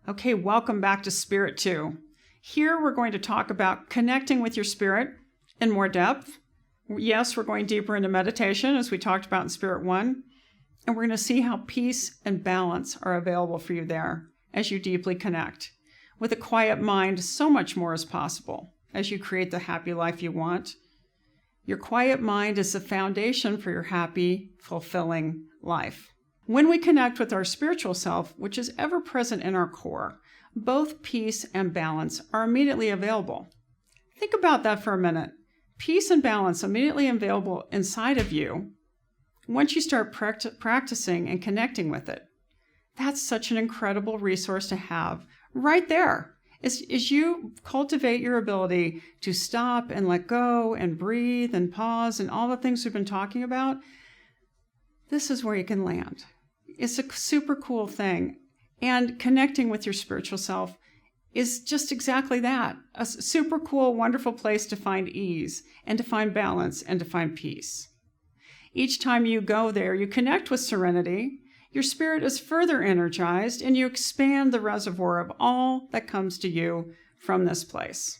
Okay, welcome back to Spirit 2. Here we're going to talk about connecting with your spirit in more depth. Yes, we're going deeper into meditation as we talked about in Spirit 1. And we're going to see how peace and balance are available for you there as you deeply connect. With a quiet mind, so much more is possible as you create the happy life you want. Your quiet mind is the foundation for your happy, fulfilling life. When we connect with our spiritual self, which is ever present in our core, both peace and balance are immediately available. Think about that for a minute. Peace and balance immediately available inside of you once you start practicing and connecting with it. That's such an incredible resource to have right there. As you cultivate your ability to stop and let go and breathe and pause and all the things we've been talking about, this is where you can land. It's a super cool thing. And connecting with your spiritual self is just exactly that. A super cool, wonderful place to find ease and to find balance and to find peace. Each time you go there, you connect with serenity, your spirit is further energized, and you expand the reservoir of all that comes to you from this place.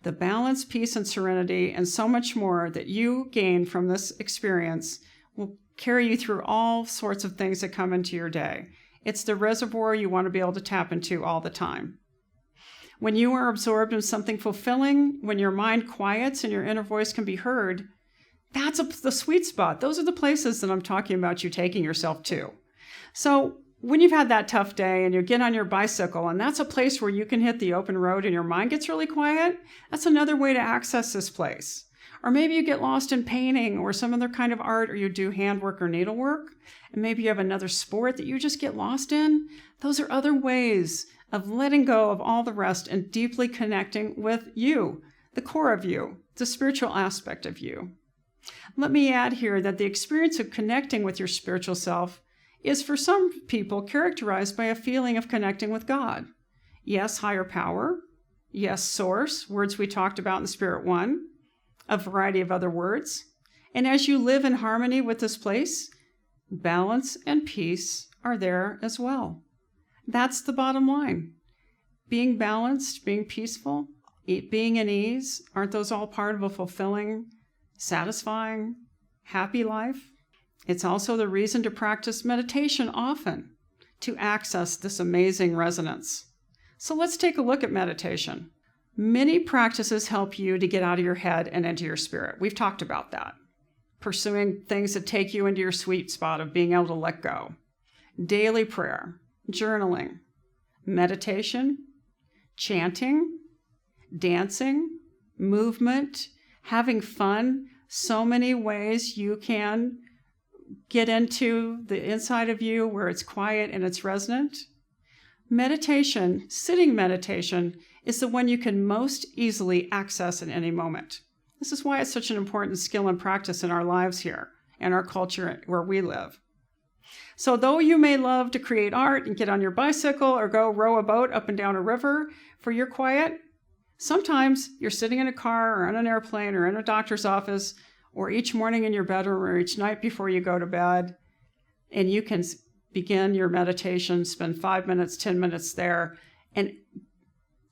The balance, peace, and serenity, and so much more that you gain from this experience will carry you through all sorts of things that come into your day. It's the reservoir you want to be able to tap into all the time. When you are absorbed in something fulfilling, when your mind quiets and your inner voice can be heard, that's the sweet spot. Those are the places that I'm talking about you taking yourself to. So when you've had that tough day and you get on your bicycle and that's a place where you can hit the open road and your mind gets really quiet, that's another way to access this place. Or maybe you get lost in painting or some other kind of art, or you do handwork or needlework, and maybe you have another sport that you just get lost in. Those are other ways of letting go of all the rest and deeply connecting with you, the core of you, the spiritual aspect of you. Let me add here that the experience of connecting with your spiritual self is for some people characterized by a feeling of connecting with God. Yes, higher power. Yes, source, words we talked about in Spirit 1. A variety of other words. And as you live in harmony with this place, balance and peace are there as well. That's the bottom line. Being balanced, being peaceful, being at ease, aren't those all part of a fulfilling, satisfying, happy life? It's also the reason to practice meditation often, to access this amazing resonance. So let's take a look at meditation. Many practices help you to get out of your head and into your spirit. We've talked about that. Pursuing things that take you into your sweet spot of being able to let go. Daily prayer, journaling, meditation, chanting, dancing, movement, having fun. So many ways you can get into the inside of you where it's quiet and it's resonant. Meditation, sitting meditation, is the one you can most easily access at any moment. This is why it's such an important skill and practice in our lives here and our culture where we live. So though you may love to create art and get on your bicycle or go row a boat up and down a river for your quiet, sometimes you're sitting in a car or on an airplane or in a doctor's office or each morning in your bedroom or each night before you go to bed, and you can begin your meditation, spend 5 minutes, 10 minutes there, and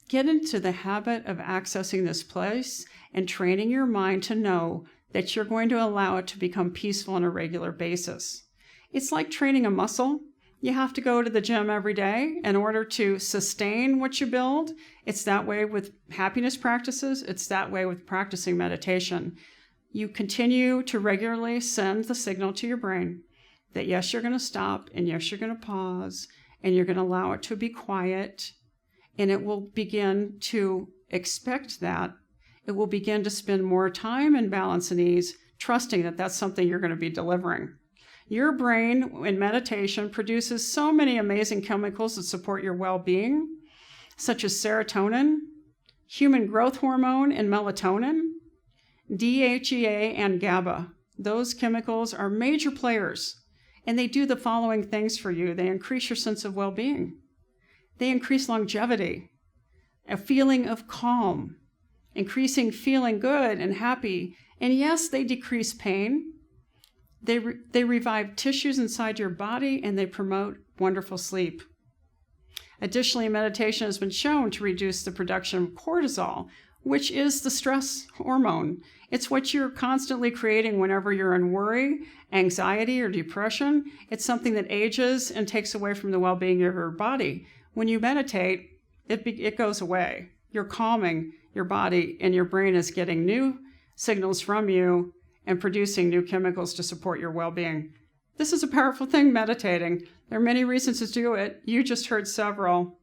get into the habit of accessing this place and training your mind to know that you're going to allow it to become peaceful on a regular basis. It's like training a muscle. You have to go to the gym every day in order to sustain what you build. It's that way with happiness practices. It's that way with practicing meditation. You continue to regularly send the signal to your brain that yes, you're going to stop, and yes, you're going to pause, and you're going to allow it to be quiet, and it will begin to expect that. It will begin to spend more time in balance and ease, trusting that that's something you're going to be delivering. Your brain in meditation produces so many amazing chemicals that support your well-being, such as serotonin, human growth hormone, and melatonin, DHEA, and GABA. Those chemicals are major players, and they do the following things for you. They increase your sense of well-being. They increase longevity, a feeling of calm, increasing feeling good and happy. And yes, they decrease pain. They revive tissues inside your body, and they promote wonderful sleep. Additionally, meditation has been shown to reduce the production of cortisol, which is the stress hormone. It's what you're constantly creating whenever you're in worry, anxiety, or depression. It's something that ages and takes away from the well-being of your body. When you meditate, it goes away. You're calming your body, and your brain is getting new signals from you and producing new chemicals to support your well-being. This is a powerful thing, meditating. There are many reasons to do it. You just heard several.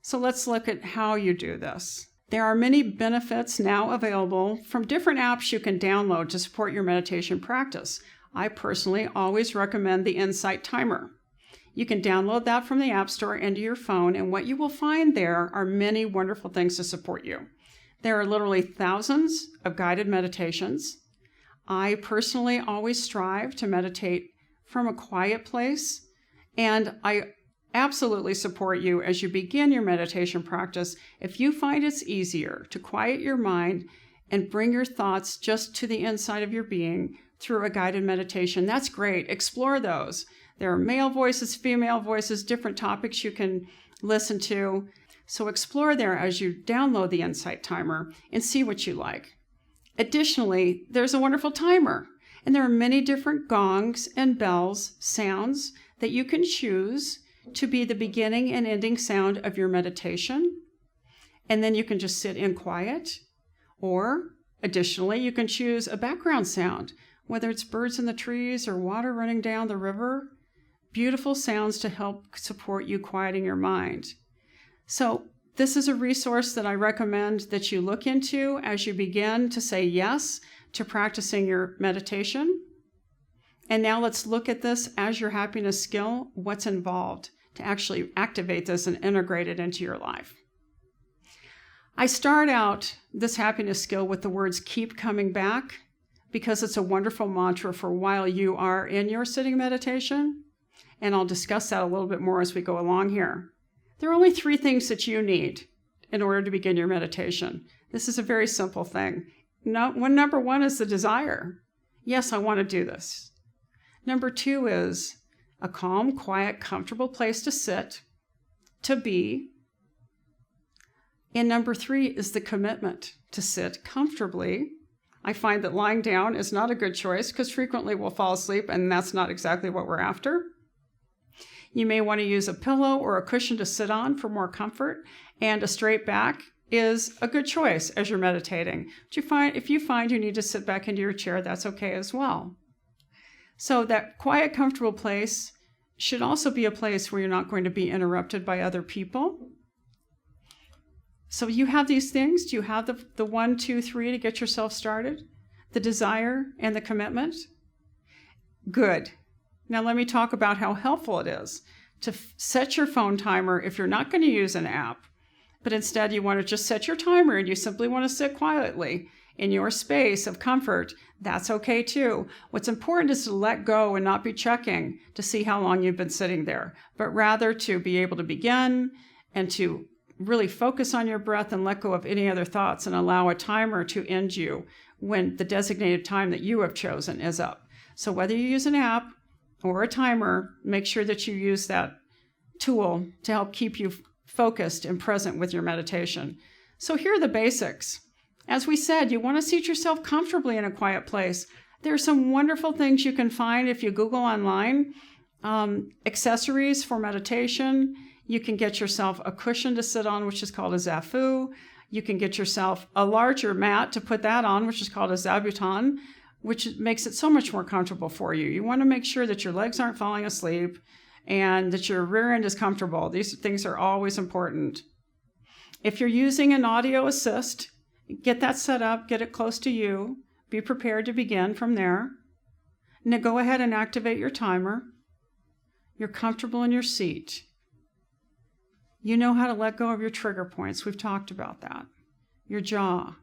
So let's look at how you do this. There are many benefits now available from different apps you can download to support your meditation practice. I personally always recommend the Insight Timer. You can download that from the App Store into your phone, and what you will find there are many wonderful things to support you. There are literally thousands of guided meditations. I personally always strive to meditate from a quiet place, and I absolutely support you as you begin your meditation practice. If you find it's easier to quiet your mind and bring your thoughts just to the inside of your being through a guided meditation, that's great. Explore those. There are male voices, female voices, different topics you can listen to. So explore there as you download the Insight Timer and see what you like. Additionally, there's a wonderful timer, and there are many different gongs and bells, sounds that you can choose to be the beginning and ending sound of your meditation. And then you can just sit in quiet. Or additionally, you can choose a background sound, whether it's birds in the trees or water running down the river. Beautiful sounds to help support you quieting your mind. So this is a resource that I recommend that you look into as you begin to say yes to practicing your meditation. And now let's look at this as your happiness skill, what's involved to actually activate this and integrate it into your life. I start out this happiness skill with the words keep coming back, because it's a wonderful mantra for while you are in your sitting meditation. And I'll discuss that a little bit more as we go along here. There are only 3 things that you need in order to begin your meditation. This is a very simple thing. Number 1 is the desire. Yes, I want to do this. Number 2 is a calm, quiet, comfortable place to sit, to be. And number 3 is the commitment to sit comfortably. I find that lying down is not a good choice because frequently we'll fall asleep, and that's not exactly what we're after. You may want to use a pillow or a cushion to sit on for more comfort, and a straight back is a good choice as you're meditating. If you find you need to sit back into your chair, that's okay as well. So that quiet, comfortable place should also be a place where you're not going to be interrupted by other people. So you have these things. Do you have the 1, 2, 3 to get yourself started? The desire and the commitment? Good. Now let me talk about how helpful it is to set your phone timer if you're not going to use an app, but instead you want to just set your timer and you simply want to sit quietly in your space of comfort. That's okay too. What's important is to let go and not be checking to see how long you've been sitting there, but rather to be able to begin and to really focus on your breath and let go of any other thoughts and allow a timer to end you when the designated time that you have chosen is up. So whether you use an app or a timer, make sure that you use that tool to help keep you focused and present with your meditation. So here are the basics. As we said, you want to seat yourself comfortably in a quiet place. There are some wonderful things you can find if you Google online. Accessories for meditation. You can get yourself a cushion to sit on, which is called a zafu. You can get yourself a larger mat to put that on, which is called a zabuton, which makes it so much more comfortable for you. You want to make sure that your legs aren't falling asleep and that your rear end is comfortable. These things are always important. If you're using an audio assist, get that set up, get it close to you. Be prepared to begin from there. Now go ahead and activate your timer. You're comfortable in your seat. You know how to let go of your trigger points. We've talked about that. Your jaw.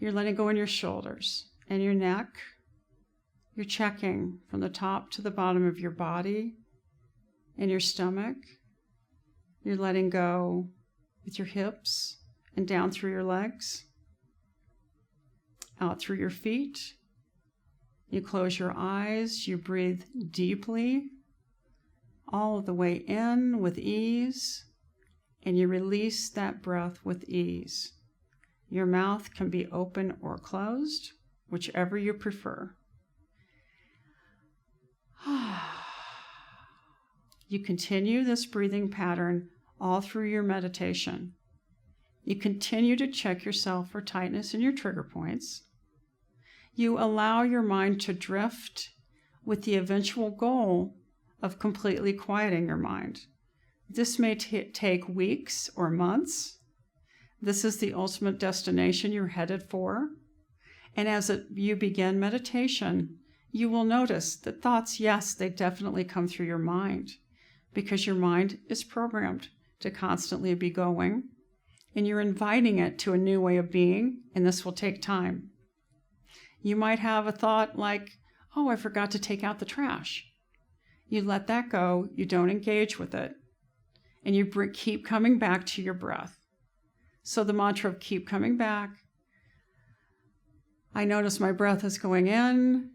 You're letting go in your shoulders and your neck. You're checking from the top to the bottom of your body and your stomach. You're letting go with your hips and down through your legs, out through your feet. You close your eyes. You breathe deeply. all of the way in with ease, and you release that breath with ease. Your mouth can be open or closed, whichever you prefer. You continue this breathing pattern all through your meditation. You continue to check yourself for tightness in your trigger points. You allow your mind to drift with the eventual goal of completely quieting your mind. This may take weeks or months. This is the ultimate destination you're headed for. And as you begin meditation, you will notice that thoughts, yes, they definitely come through your mind, because your mind is programmed to constantly be going, and you're inviting it to a new way of being, and this will take time. You might have a thought like, oh, I forgot to take out the trash. You let that go, you don't engage with it, and you keep coming back to your breath. So the mantra of keep coming back. I notice my breath is going in.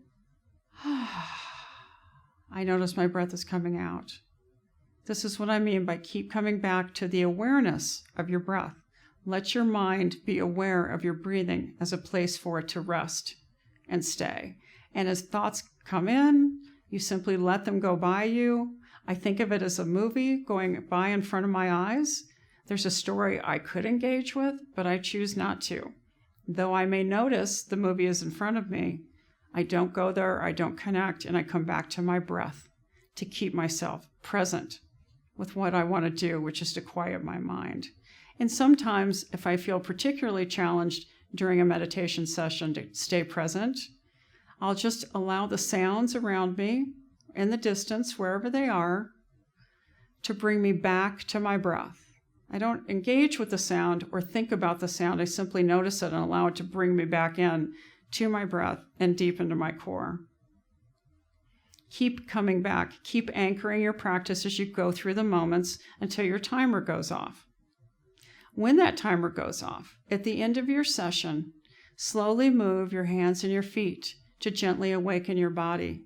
I notice my breath is coming out. This is what I mean by keep coming back to the awareness of your breath. Let your mind be aware of your breathing as a place for it to rest and stay. And as thoughts come in, you simply let them go by you. I think of it as a movie going by in front of my eyes. There's a story I could engage with, but I choose not to. Though I may notice the movie is in front of me, I don't go there, I don't connect, and I come back to my breath to keep myself present with what I want to do, which is to quiet my mind. And sometimes, if I feel particularly challenged during a meditation session to stay present, I'll just allow the sounds around me, in the distance, wherever they are, to bring me back to my breath. I don't engage with the sound or think about the sound. I simply notice it and allow it to bring me back in to my breath and deep into my core. Keep coming back. Keep anchoring your practice as you go through the moments until your timer goes off. When that timer goes off, at the end of your session, slowly move your hands and your feet to gently awaken your body.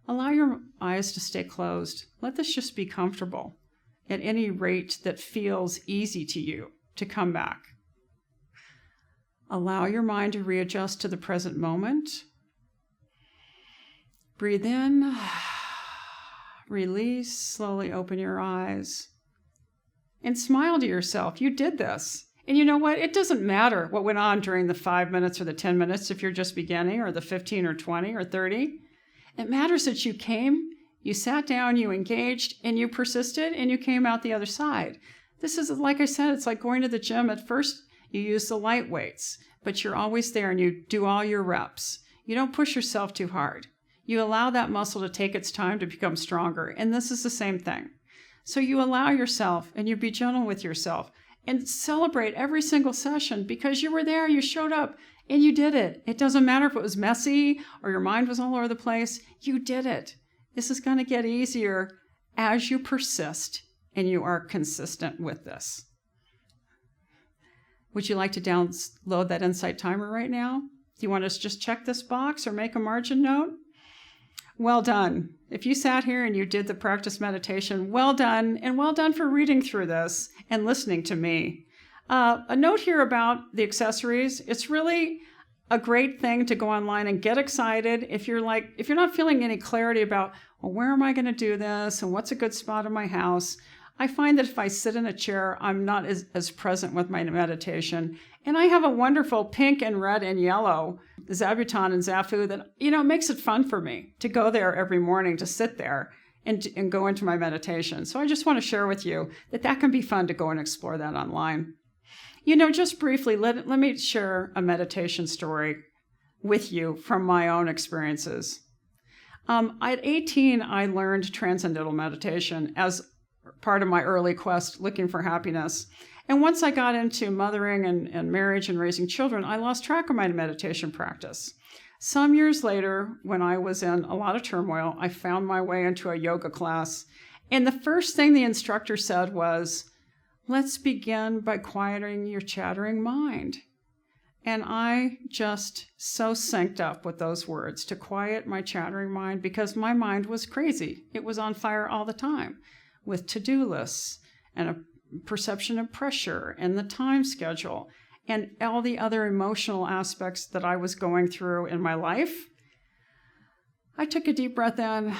Allow your eyes to stay closed. Let this just be comfortable at any rate that feels easy to you to come back. Allow your mind to readjust to the present moment. Breathe in, release, slowly open your eyes, and smile to yourself. You did this. And you know what? It doesn't matter what went on during the 5 minutes or the 10 minutes if you're just beginning, or the 15 or 20 or 30. It matters that you came, you sat down, you engaged, and you persisted, and you came out the other side. This is, like I said, it's like going to the gym. At first, you use the light weights, but you're always there and you do all your reps. You don't push yourself too hard. You allow that muscle to take its time to become stronger, and this is the same thing. So you allow yourself, and you be gentle with yourself, and celebrate every single session because you were there, you showed up, and you did it. It doesn't matter if it was messy or your mind was all over the place. You did it. This is going to get easier as you persist and you are consistent with this. Would you like to download that Insight Timer right now? Do you want us to just check this box or make a margin note? Well done. If you sat here and you did the practice meditation, well done, and well done for reading through this and listening to me. A note here about the accessories. It's really a great thing to go online and get excited if you're not feeling any clarity about, well, where am I going to do this and what's a good spot in my house? I find that if I sit in a chair, I'm not as present with my meditation. And I have a wonderful pink and red and yellow Zabuton and Zafu that, makes it fun for me to go there every morning, to sit there and go into my meditation. So I just want to share with you that can be fun to go and explore that online. Just briefly, let me share a meditation story with you from my own experiences. At 18, I learned transcendental meditation as part of my early quest looking for happiness. And once I got into mothering and marriage and raising children, I lost track of my meditation practice. Some years later, when I was in a lot of turmoil, I found my way into a yoga class. And the first thing the instructor said was, let's begin by quieting your chattering mind. And I just so synced up with those words to quiet my chattering mind, because my mind was crazy. It was on fire all the time with to-do lists and a perception of pressure and the time schedule and all the other emotional aspects that I was going through in my life. I took a deep breath in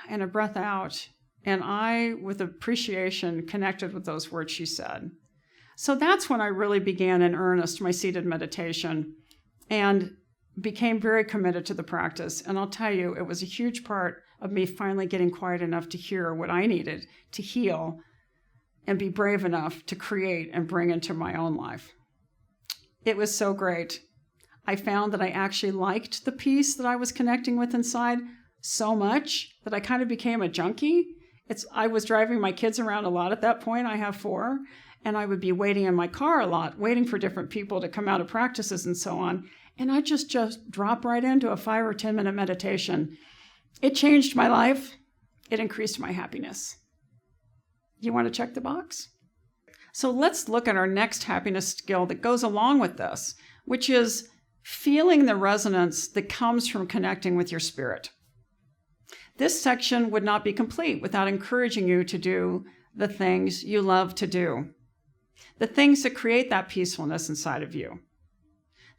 and a breath out, and I, with appreciation, connected with those words she said. So that's when I really began in earnest my seated meditation and became very committed to the practice. And I'll tell you, it was a huge part of me finally getting quiet enough to hear what I needed to heal and be brave enough to create and bring into my own life. It was so great. I found that I actually liked the peace that I was connecting with inside so much that I kind of became a junkie. I was driving my kids around a lot at that point. I have 4. And I would be waiting in my car a lot, waiting for different people to come out of practices and so on. And I just drop right into a 5 or 10 minute meditation. It changed my life. It increased my happiness. You want to check the box? So let's look at our next happiness skill that goes along with this, which is feeling the resonance that comes from connecting with your spirit. This section would not be complete without encouraging you to do the things you love to do. The things that create that peacefulness inside of you.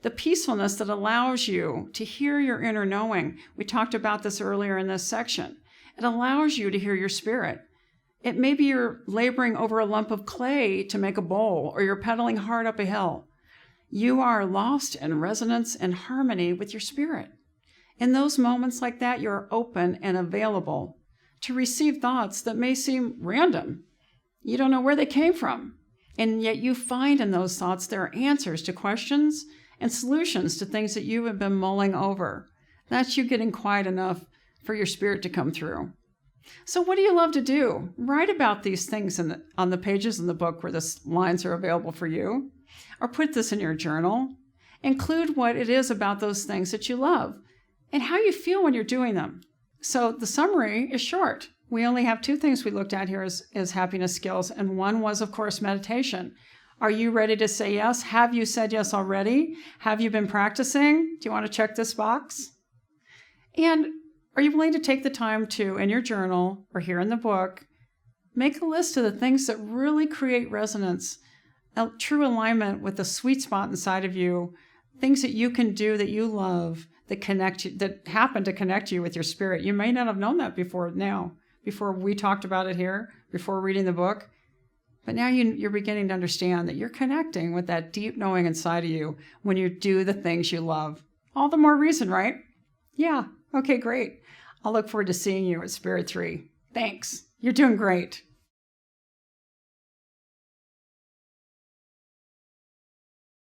The peacefulness that allows you to hear your inner knowing. We talked about this earlier in this section. It allows you to hear your spirit. It may be you're laboring over a lump of clay to make a bowl, or you're pedaling hard up a hill. You are lost in resonance and harmony with your spirit. In those moments like that, you're open and available to receive thoughts that may seem random. You don't know where they came from. And yet you find in those thoughts there are answers to questions and solutions to things that you have been mulling over. That's you getting quiet enough for your spirit to come through. So what do you love to do? Write about these things on the pages in the book where the lines are available for you. Or put this in your journal. Include what it is about those things that you love and how you feel when you're doing them. So the summary is short. We only have 2 things we looked at here as happiness skills, and one was, of course, meditation. Are you ready to say yes? Have you said yes already? Have you been practicing? Do you want to check this box? And are you willing to take the time to, in your journal or here in the book, make a list of the things that really create resonance, a true alignment with the sweet spot inside of you, things that you can do that you love, that happen to connect you with your spirit. You may not have known that before we talked about it here, before reading the book. But now you're beginning to understand that you're connecting with that deep knowing inside of you when you do the things you love. All the more reason, right? Yeah. Okay, great. I'll look forward to seeing you at Spirit 3. Thanks. You're doing great.